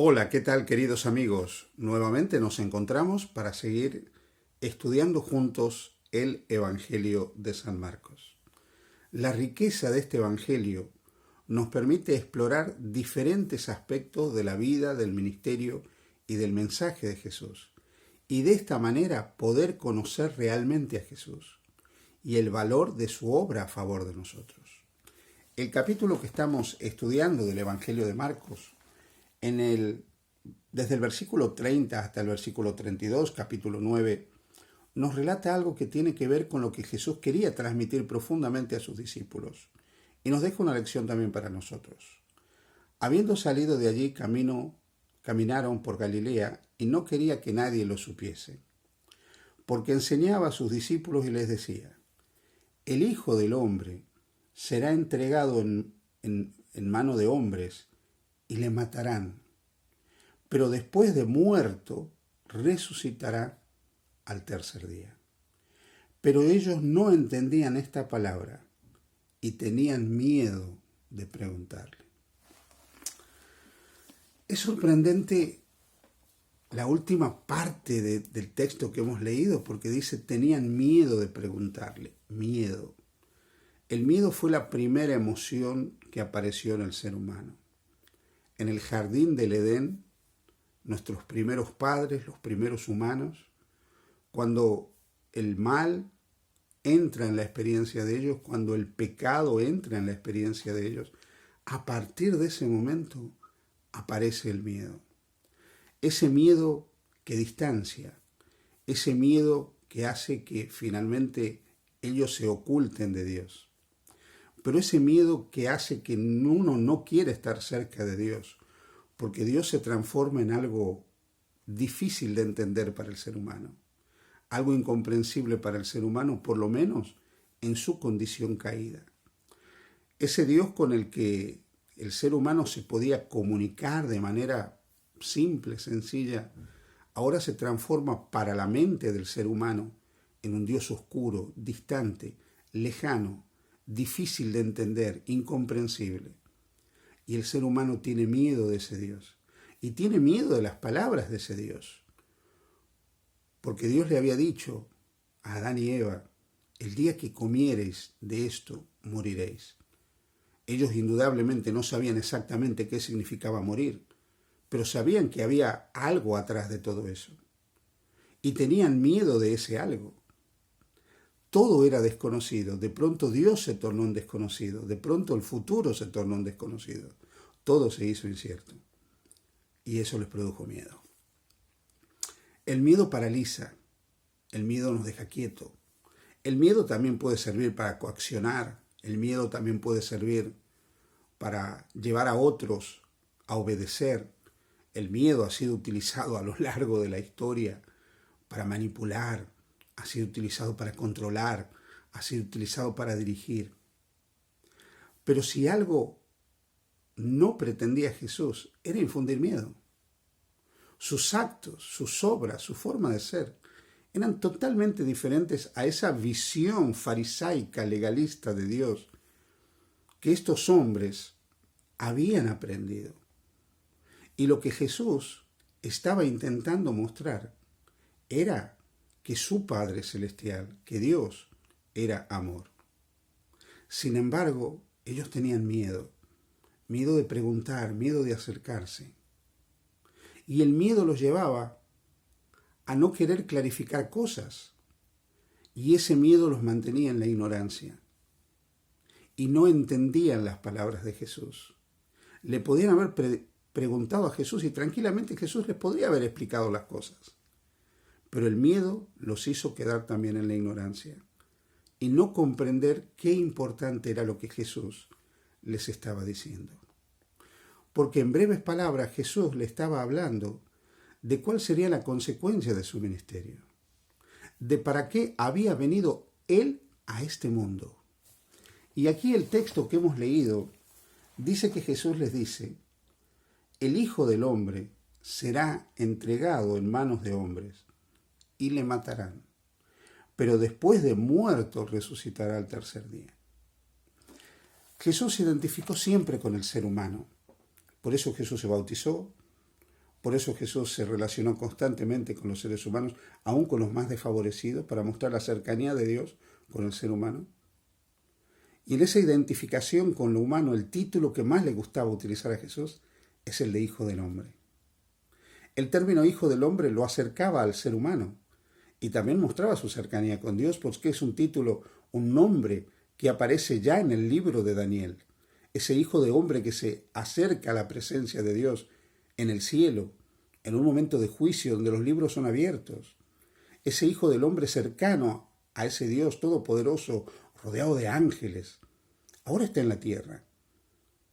Hola, ¿qué tal queridos amigos? Nuevamente nos encontramos para seguir estudiando juntos el Evangelio de San Marcos. La riqueza de este Evangelio nos permite explorar diferentes aspectos de la vida, del ministerio y del mensaje de Jesús, y de esta manera poder conocer realmente a Jesús y el valor de su obra a favor de nosotros. El capítulo que estamos estudiando del Evangelio de Marcos, desde el versículo 30 hasta el versículo 32, capítulo 9, nos relata algo que tiene que ver con lo que Jesús quería transmitir profundamente a sus discípulos, y nos deja una lección también para nosotros. Habiendo salido de allí, caminaron por Galilea, y no quería que nadie lo supiese, porque enseñaba a sus discípulos y les decía: el Hijo del Hombre será entregado en mano de hombres, y le matarán, pero después de muerto resucitará al tercer día. Pero ellos no entendían esta palabra y tenían miedo de preguntarle. Es sorprendente la última parte del texto que hemos leído, porque dice tenían miedo de preguntarle. Miedo. El miedo fue la primera emoción que apareció en el ser humano. En el jardín del Edén, nuestros primeros padres, los primeros humanos, cuando el mal entra en la experiencia de ellos, cuando el pecado entra en la experiencia de ellos, a partir de ese momento aparece el miedo. Ese miedo que distancia, ese miedo que hace que finalmente ellos se oculten de Dios. Pero ese miedo que hace que uno no quiera estar cerca de Dios, porque Dios se transforma en algo difícil de entender para el ser humano, algo incomprensible para el ser humano, por lo menos en su condición caída. Ese Dios con el que el ser humano se podía comunicar de manera simple, sencilla, ahora se transforma para la mente del ser humano en un Dios oscuro, distante, lejano, difícil de entender, incomprensible. Y el ser humano tiene miedo de ese Dios. Y tiene miedo de las palabras de ese Dios. Porque Dios le había dicho a Adán y Eva: el día que comiereis de esto, moriréis. Ellos indudablemente no sabían exactamente qué significaba morir, pero sabían que había algo atrás de todo eso. Y tenían miedo de ese algo. Todo era desconocido. De pronto Dios se tornó un desconocido. De pronto el futuro se tornó un desconocido. Todo se hizo incierto. Y eso les produjo miedo. El miedo paraliza. El miedo nos deja quieto. El miedo también puede servir para coaccionar. El miedo también puede servir para llevar a otros a obedecer. El miedo ha sido utilizado a lo largo de la historia para manipular, ha sido utilizado para controlar, ha sido utilizado para dirigir. Pero si algo no pretendía Jesús, era infundir miedo. Sus actos, sus obras, su forma de ser, eran totalmente diferentes a esa visión farisaica, legalista de Dios que estos hombres habían aprendido. Y lo que Jesús estaba intentando mostrar era que su Padre Celestial, que Dios, era amor. Sin embargo, ellos tenían miedo de preguntar, miedo de acercarse. Y el miedo los llevaba a no querer clarificar cosas. Y ese miedo los mantenía en la ignorancia. Y no entendían las palabras de Jesús. Le podían haber preguntado a Jesús y tranquilamente Jesús les podría haber explicado las cosas. Pero el miedo los hizo quedar también en la ignorancia y no comprender qué importante era lo que Jesús les estaba diciendo. Porque en breves palabras Jesús le estaba hablando de cuál sería la consecuencia de su ministerio, de para qué había venido Él a este mundo. Y aquí el texto que hemos leído dice que Jesús les dice: el Hijo del Hombre será entregado en manos de hombres y le matarán, pero después de muerto resucitará al tercer día. Jesús se identificó siempre con el ser humano. Por eso Jesús se bautizó, Por eso Jesús se relacionó constantemente con los seres humanos, aún con los más desfavorecidos, para mostrar la cercanía de Dios con el ser humano. Y en esa identificación con lo humano, el título que más le gustaba utilizar a Jesús es el de Hijo del Hombre. El término Hijo del Hombre lo acercaba al ser humano y también mostraba su cercanía con Dios, porque es un título, un nombre que aparece ya en el libro de Daniel. Ese Hijo de Hombre que se acerca a la presencia de Dios en el cielo, en un momento de juicio donde los libros son abiertos. Ese Hijo del Hombre cercano a ese Dios todopoderoso, rodeado de ángeles, ahora está en la tierra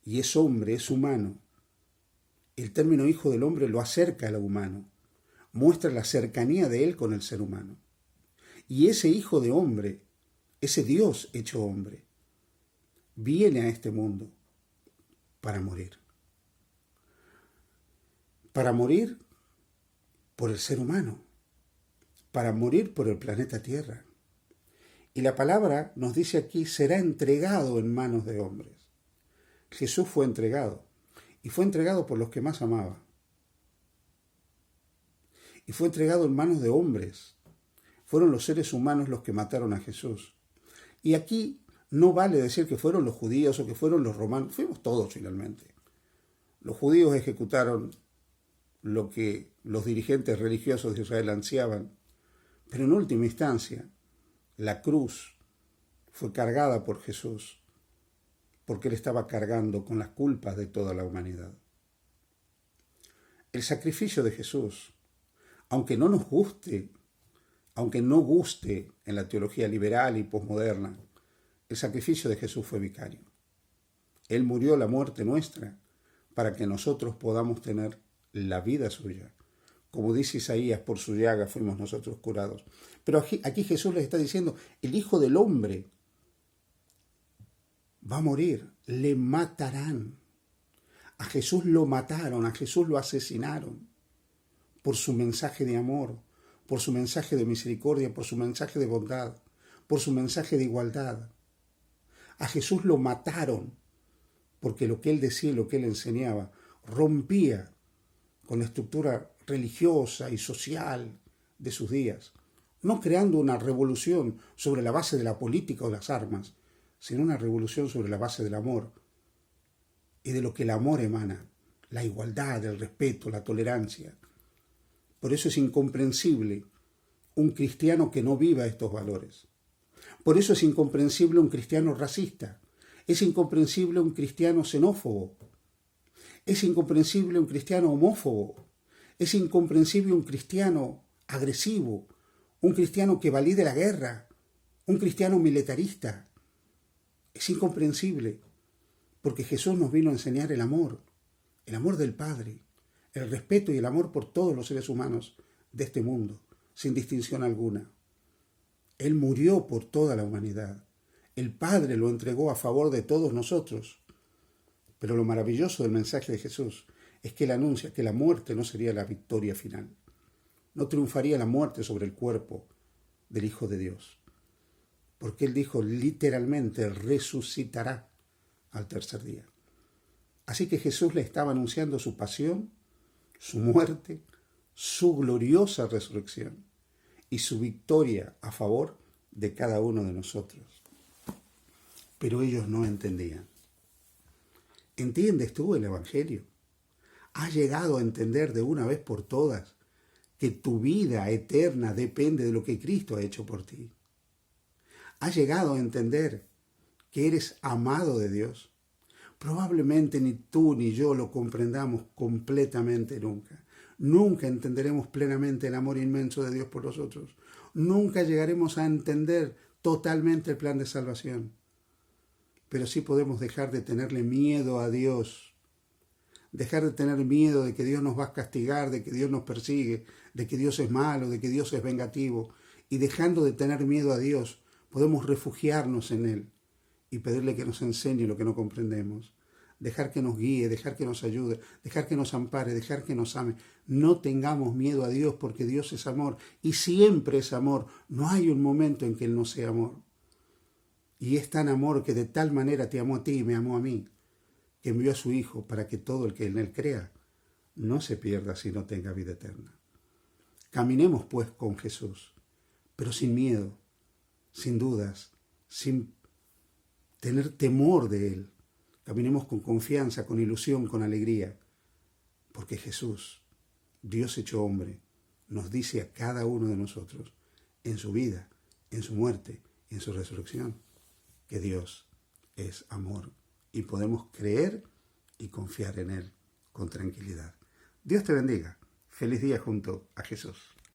y es hombre, es humano. El término Hijo del Hombre lo acerca a lo humano, muestra la cercanía de él con el ser humano. Y ese Hijo de Hombre, ese Dios hecho hombre, viene a este mundo para morir. Para morir por el ser humano, para morir por el planeta Tierra. Y la palabra nos dice aquí, será entregado en manos de hombres. Jesús fue entregado, y fue entregado por los que más amaba. Y fue entregado en manos de hombres. Fueron los seres humanos los que mataron a Jesús. Y aquí no vale decir que fueron los judíos o que fueron los romanos, fuimos todos finalmente. Los judíos ejecutaron lo que los dirigentes religiosos de Israel ansiaban, pero en última instancia, la cruz fue cargada por Jesús, porque él estaba cargando con las culpas de toda la humanidad. El sacrificio de Jesús, aunque no nos guste, aunque no guste en la teología liberal y posmoderna, el sacrificio de Jesús fue vicario. Él murió la muerte nuestra para que nosotros podamos tener la vida suya. Como dice Isaías, por su llaga fuimos nosotros curados. Pero aquí Jesús les está diciendo, el Hijo del Hombre va a morir, le matarán. A Jesús lo mataron, a Jesús lo asesinaron por su mensaje de amor, por su mensaje de misericordia, por su mensaje de bondad, por su mensaje de igualdad. A Jesús lo mataron porque lo que él decía y lo que él enseñaba rompía con la estructura religiosa y social de sus días, no creando una revolución sobre la base de la política o las armas, sino una revolución sobre la base del amor y de lo que el amor emana, la igualdad, el respeto, la tolerancia. Por eso es incomprensible un cristiano que no viva estos valores. Por eso es incomprensible un cristiano racista, es incomprensible un cristiano xenófobo, es incomprensible un cristiano homófobo, es incomprensible un cristiano agresivo, un cristiano que valide la guerra, un cristiano militarista. Es incomprensible porque Jesús nos vino a enseñar el amor del Padre, el respeto y el amor por todos los seres humanos de este mundo, sin distinción alguna. Él murió por toda la humanidad. El Padre lo entregó a favor de todos nosotros. Pero lo maravilloso del mensaje de Jesús es que él anuncia que la muerte no sería la victoria final. No triunfaría la muerte sobre el cuerpo del Hijo de Dios. Porque él dijo literalmente, resucitará al tercer día. Así que Jesús le estaba anunciando su pasión, su muerte, su gloriosa resurrección y su victoria a favor de cada uno de nosotros. Pero ellos no entendían. ¿Entiendes tú el Evangelio? ¿Has llegado a entender de una vez por todas que tu vida eterna depende de lo que Cristo ha hecho por ti? ¿Has llegado a entender que eres amado de Dios? Probablemente ni tú ni yo lo comprendamos completamente nunca. Nunca entenderemos plenamente el amor inmenso de Dios por nosotros. Nunca llegaremos a entender totalmente el plan de salvación. Pero sí podemos dejar de tenerle miedo a Dios. Dejar de tener miedo de que Dios nos va a castigar, de que Dios nos persigue, de que Dios es malo, de que Dios es vengativo. Y dejando de tener miedo a Dios, podemos refugiarnos en Él y pedirle que nos enseñe lo que no comprendemos. Dejar que nos guíe, dejar que nos ayude, dejar que nos ampare, dejar que nos ame. No tengamos miedo a Dios porque Dios es amor y siempre es amor. No hay un momento en que Él no sea amor. Y es tan amor que de tal manera te amó a ti y me amó a mí, que envió a su Hijo para que todo el que en Él crea no se pierda, sino tenga vida eterna. Caminemos pues con Jesús, pero sin miedo, sin dudas, sin tener temor de Él. Caminemos con confianza, con ilusión, con alegría, porque Jesús, Dios hecho hombre, nos dice a cada uno de nosotros, en su vida, en su muerte y en su resurrección, que Dios es amor y podemos creer y confiar en Él con tranquilidad. Dios te bendiga. Feliz día junto a Jesús.